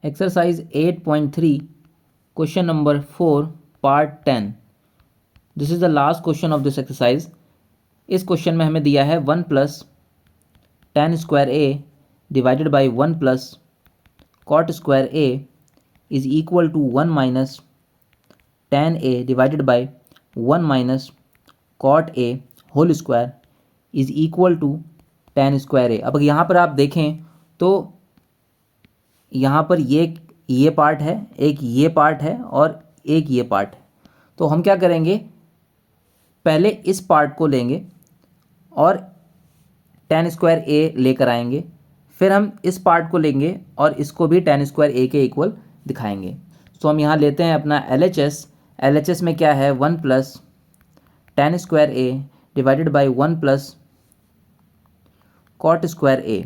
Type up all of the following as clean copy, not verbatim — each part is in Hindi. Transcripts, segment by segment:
Exercise 8.3 question number 4 part 10। This is the last question of this exercise. इस क्वेश्चन में हमें दिया है 1 plus tan square A divided by 1 plus cot square A is equal to 1 minus tan A divided by 1 minus cot A whole square is equal to tan square A. अब यहाँ पर आप देखें तो यहाँ पर ये पार्ट है, एक ये पार्ट है और एक ये पार्ट है। तो हम क्या करेंगे, पहले इस पार्ट को लेंगे और tan स्क्वायर ए लेकर आएंगे, फिर हम इस पार्ट को लेंगे और इसको भी tan स्क्वायर ए के इक्वल दिखाएंगे। तो हम यहाँ लेते हैं अपना LHS में क्या है 1 plus tan square A divided by 1 plus cot square A.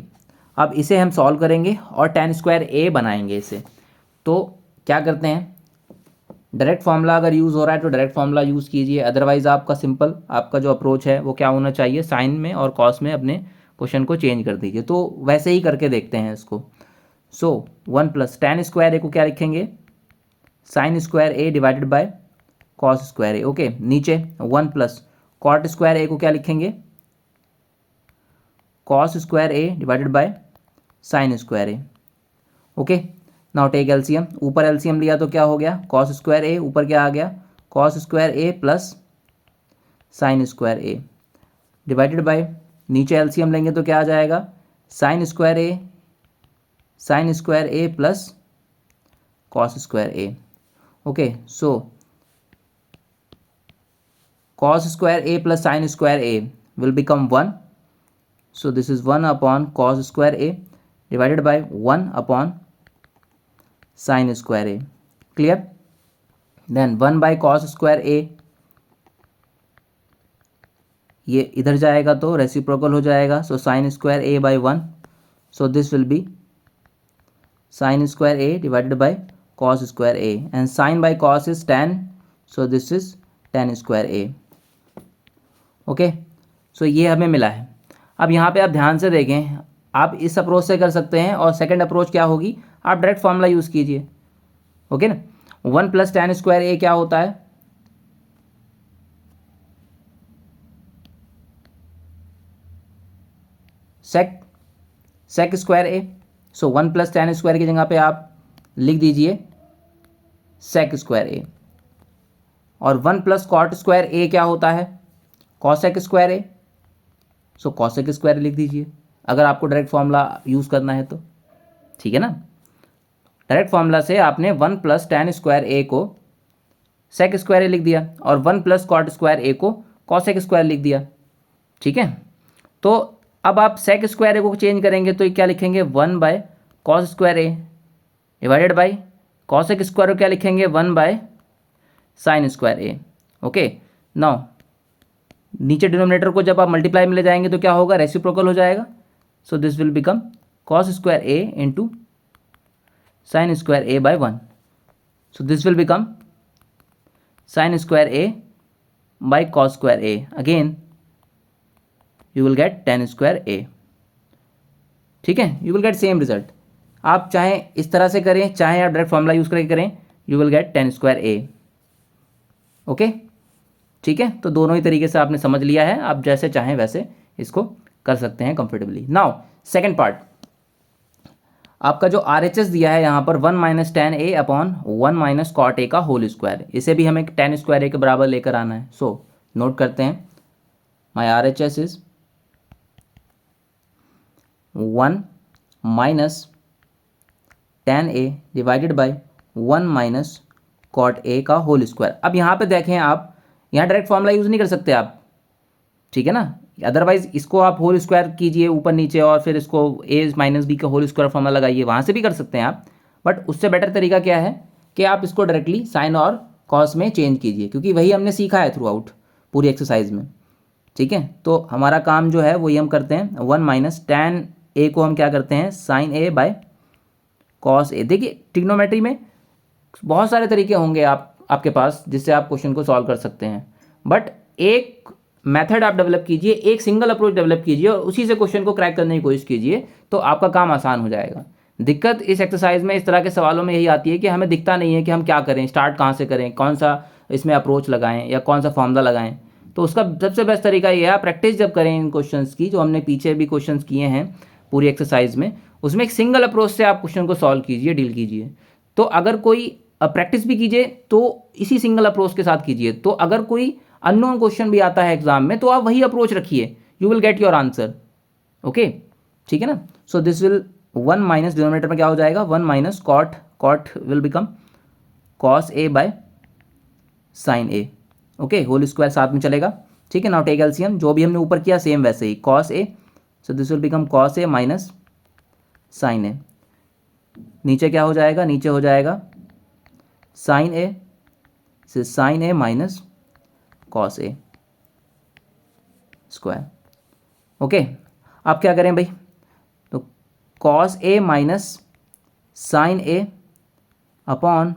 अब इसे हम सॉल्व करेंगे और tan स्क्वायर ए बनाएंगे इसे। तो क्या करते हैं, डायरेक्ट फार्मूला अगर यूज़ हो रहा है तो डायरेक्ट फार्मूला यूज़ कीजिए, अदरवाइज़ आपका सिंपल आपका जो अप्रोच है वो क्या होना चाहिए, साइन में और कॉस में अपने क्वेश्चन को चेंज कर दीजिए। तो वैसे ही करके देखते हैं इसको। So 1 plus tan square A को क्या लिखेंगे, sine square A divided by cos square A. Okay, नीचे 1 प्लस कॉट स्क्वायर ए को क्या लिखेंगे, cos square A divided by sine square A. Okay, now take LCM. ऊपर एलसीएम लिया तो क्या हो गया, कॉस स्क्वायर ए, ऊपर क्या आ गया cos square A plus sign square A divided bye, नीचे एलसीएम लेंगे तो क्या आ जाएगा, sign square A plus cos square A. Okay, so cos square A plus sign square A will become 1, so this is 1 upon cos square a divided by 1 upon sin square a. Clear? Then 1 by cos square a, ये इधर जाएगा तो रेसिप्रोकल हो जाएगा, so sin square a by 1, so this will be sin square a divided by cos square a, and sin by cos is tan, so this is tan square a. Okay, so ये हमें मिला है। अब यहाँ पे आप ध्यान से देखें, आप इस अप्रोच से कर सकते हैं और सेकंड अप्रोच क्या होगी, आप डायरेक्ट फार्मूला यूज़ कीजिए। ओके ना, 1 प्लस tan स्क्वायर ए क्या होता है, सेक स्क्वायर ए। सो 1 प्लस tan स्क्वायर की जगह पे आप लिख दीजिए सेक स्क्वायर ए, और 1 प्लस कॉट स्क्वायर ए क्या होता है, कॉसेक स्क्वायर ए। सो कॉसेक स्क्वायर लिख दीजिए अगर आपको डायरेक्ट फार्मूला यूज़ करना है तो, ठीक है ना। डायरेक्ट फार्मूला से आपने 1 प्लस tan स्क्वायर ए को सेक स्क्वायर ए लिख दिया और 1 प्लस कॉट स्क्वायर ए को कॉसेक स्क्वायर लिख दिया, ठीक है। तो अब आप सेक स्क्वायर ए को चेंज करेंगे तो ये क्या लिखेंगे, 1 bye cos square A divided by cosec square को क्या लिखेंगे, 1 bye sine square A. Okay, now नीचे डिनोमिनेटर को जब आप मल्टीप्लाई में ले जाएंगे तो क्या होगा, रेसिप्रोकल हो जाएगा। So this will become cos square A into sine square A by 1, so this will become sine square A by cos square A. Again you will get tan square A, ठीक है, you will get same result. आप चाहे इस तरह से करें, चाहे आप डायरेक्ट फॉर्मूला यूज़ करके करें, you will get tan square A. Okay, ठीक है, तो दोनों ही तरीके से आपने समझ लिया है, आप जैसे चाहें वैसे इसको कर सकते हैं कंफर्टेबली। नाउ सेकंड पार्ट, आपका जो RHS दिया है यहाँ पर 1 minus tan A upon 1 minus cot A का होल स्क्वायर, इसे भी हमें tan स्क्वायर ए के बराबर लेकर आना है। सो नोट करते हैं, my RHS is 1 minus tan A divided by 1 minus cot A का होल स्क्वायर। अब यहाँ पे देखें, आप यहाँ डायरेक्ट फार्मूला यूज़ नहीं कर सकते आप, ठीक है ना, अदरवाइज इसको आप होल स्क्वायर कीजिए ऊपर नीचे और फिर इसको a माइनस बी का होल स्क्वायर फार्मूला लगाइए, वहाँ से भी कर सकते हैं आप। बट उससे बेटर तरीका क्या है कि आप इसको डायरेक्टली साइन और कॉस में चेंज कीजिए, क्योंकि वही हमने सीखा है थ्रू आउट पूरी एक्सरसाइज में, ठीक है। तो हमारा काम जो है वही हम करते हैं, 1 माइनस tan ए को हम क्या करते हैं, sign A by cos A. देखिए ट्रिग्नोमेट्री में बहुत सारे तरीके होंगे आपके पास जिससे आप क्वेश्चन को सॉल्व कर सकते हैं, बट एक मेथड आप डेवलप कीजिए, एक सिंगल अप्रोच डेवलप कीजिए और उसी से क्वेश्चन को क्रैक करने की कोशिश कीजिए, तो आपका काम आसान हो जाएगा। दिक्कत इस एक्सरसाइज में, इस तरह के सवालों में यही आती है कि हमें दिखता नहीं है कि हम क्या करें, स्टार्ट कहाँ से करें, कौन सा इसमें अप्रोच लगाएं या कौन सा फॉर्मूला लगाएं। तो उसका सबसे बेस्ट तरीका ये है, प्रैक्टिस जब करें इन क्वेश्चंस की, जो हमने पीछे भी क्वेश्चंस किए हैं पूरी एक्सरसाइज में, उसमें एक सिंगल अप्रोच से आप क्वेश्चन को सॉल्व कीजिए, डील कीजिए। तो अगर कोई प्रैक्टिस भी कीजिए तो इसी सिंगल अप्रोच के साथ कीजिए। तो अगर कोई अननोन क्वेश्चन भी आता है एग्जाम में तो आप वही अप्रोच रखिए, you will get your answer. Okay, ठीक है ना। So this will 1 minus denominator में क्या हो जाएगा, 1 minus cot, cot will become cos A by sine A. Okay, whole square साथ में चलेगा, ठीक है। नाउ टेक एलसीएम, जो भी हमने ऊपर किया सेम वैसे ही, cos A, so this will become cos A minus sine A. नीचे क्या हो जाएगा, नीचे हो जाएगा साइन ए से sign A minus cos A square. Okay, आप क्या करें भाई, तो cos A minus sine A upon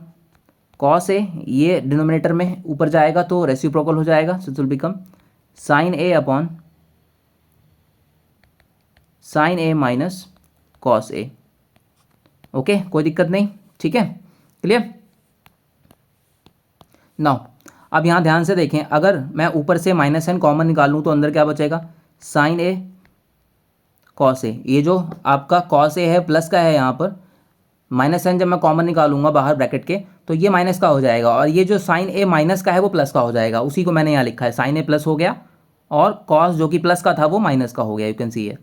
cos A, ये डिनोमिनेटर में ऊपर जाएगा तो रेसिप्रोकल हो जाएगा, so it will become sign A upon sine A minus cos A. Okay, कोई दिक्कत नहीं, ठीक है, क्लियर। नाउ अब यहाँ ध्यान से देखें, अगर मैं ऊपर से माइनस एन कॉमन निकालूँ तो अंदर क्या बचेगा, साइन ए कॉस ए। ये जो आपका कॉस ए है प्लस का है, यहाँ पर माइनस एन जब मैं कॉमन निकालूंगा बाहर ब्रैकेट के तो ये माइनस का हो जाएगा, और ये जो साइन ए माइनस का है वो प्लस का हो जाएगा। उसी को मैंने यहाँ लिखा है, साइन ए प्लस हो गया और कॉस जो कि प्लस का था वो माइनस का हो गया, यू कैन सी है,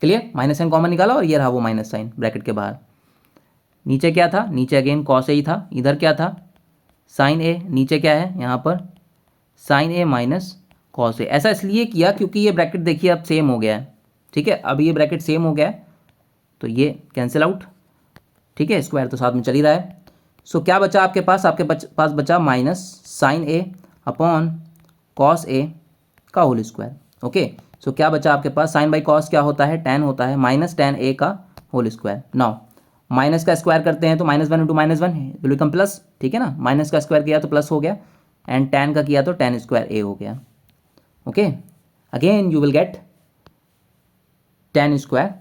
क्लियर। माइनस एन कॉमन निकाला और ये रहा वो माइनस साइन ब्रैकेट के बाहर। नीचे क्या था, नीचे अगेन कॉस ए ही था, इधर क्या था साइन ए, नीचे क्या है यहाँ पर sign A minus cos A. ऐसा इसलिए किया क्योंकि ये ब्रैकेट देखिए अब सेम हो गया है, ठीक है। अब ये ब्रैकेट सेम हो गया है तो ये कैंसिल आउट, ठीक है, स्क्वायर तो साथ में चल ही रहा है। सो क्या बचा आपके पास, आपके पास बचा minus sine A upon cos A का होल स्क्वायर। ओके, सो क्या बचा आपके पास, साइन बाई कॉस क्या होता है, टेन होता है, माइनस टेन ए का होल स्क्वायर। नाउ माइनस का स्क्वायर करते हैं तो minus one into minus one will become plus, ठीक है ना। माइनस का स्क्वायर किया तो प्लस हो गया, एंड टेन का किया तो टेन स्क्वायर ए हो गया। Okay, again you will get ten square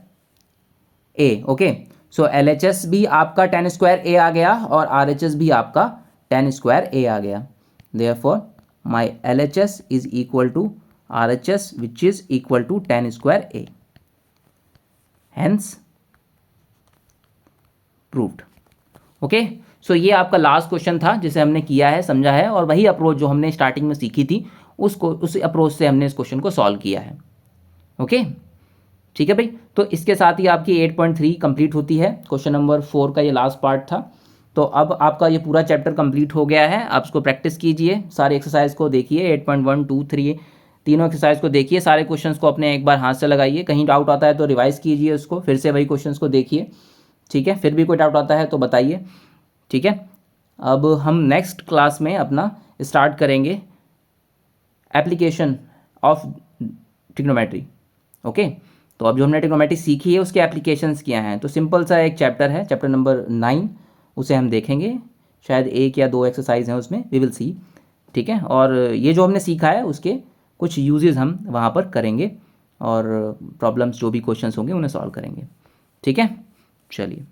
A. Okay, so LHS भी आपका टेन स्क्वायर ए आ गया और RHS भी आपका टेन स्क्वायर ए आ गया। Therefore my LHS is equal to RHS which is equal to tan square A, hence proved. Okay, so ये आपका लास्ट क्वेश्चन था जिसे हमने किया है, समझा है, और वही अप्रोच जो हमने स्टार्टिंग में सीखी थी उस अप्रोच से हमने इस क्वेश्चन को सॉल्व किया है। ओके, ठीक है भाई। तो इसके साथ ही आपकी 8.3 कंप्लीट होती है। क्वेश्चन नंबर 4 का ये लास्ट पार्ट था। तो अब आपका ये पूरा चैप्टर कंप्लीट हो गया है। आप इसको प्रैक्टिस कीजिए, सारे एक्सरसाइज को देखिए, 8.1, 2, 3 तीनों एक्सरसाइज को देखिए, सारे क्वेश्चंस को अपने एक बार हाथ से लगाइए। कहीं डाउट आता है तो रिवाइज कीजिए उसको, फिर से वही क्वेश्चंस को देखिए, ठीक है। फिर भी कोई डाउट आता है तो बताइए, ठीक है। अब हम नेक्स्ट क्लास में अपना स्टार्ट करेंगे एप्लीकेशन ऑफ ट्रिग्नोमेट्री। ओके, तो अब जो हमने ट्रिग्नोमेट्री सीखी है उसके एप्लीकेशंस क्या हैं, तो सिंपल सा एक चैप्टर है, चैप्टर नंबर 9, उसे हम देखेंगे। शायद 1 या 2 एक्सरसाइज हैं उसमें, वी विल सी, ठीक है। और ये जो हमने सीखा है उसके कुछ यूजेस हम वहाँ पर करेंगे और प्रॉब्लम्स जो भी क्वेश्चंस होंगे उन्हें सॉल्व करेंगे, ठीक है। चलिए।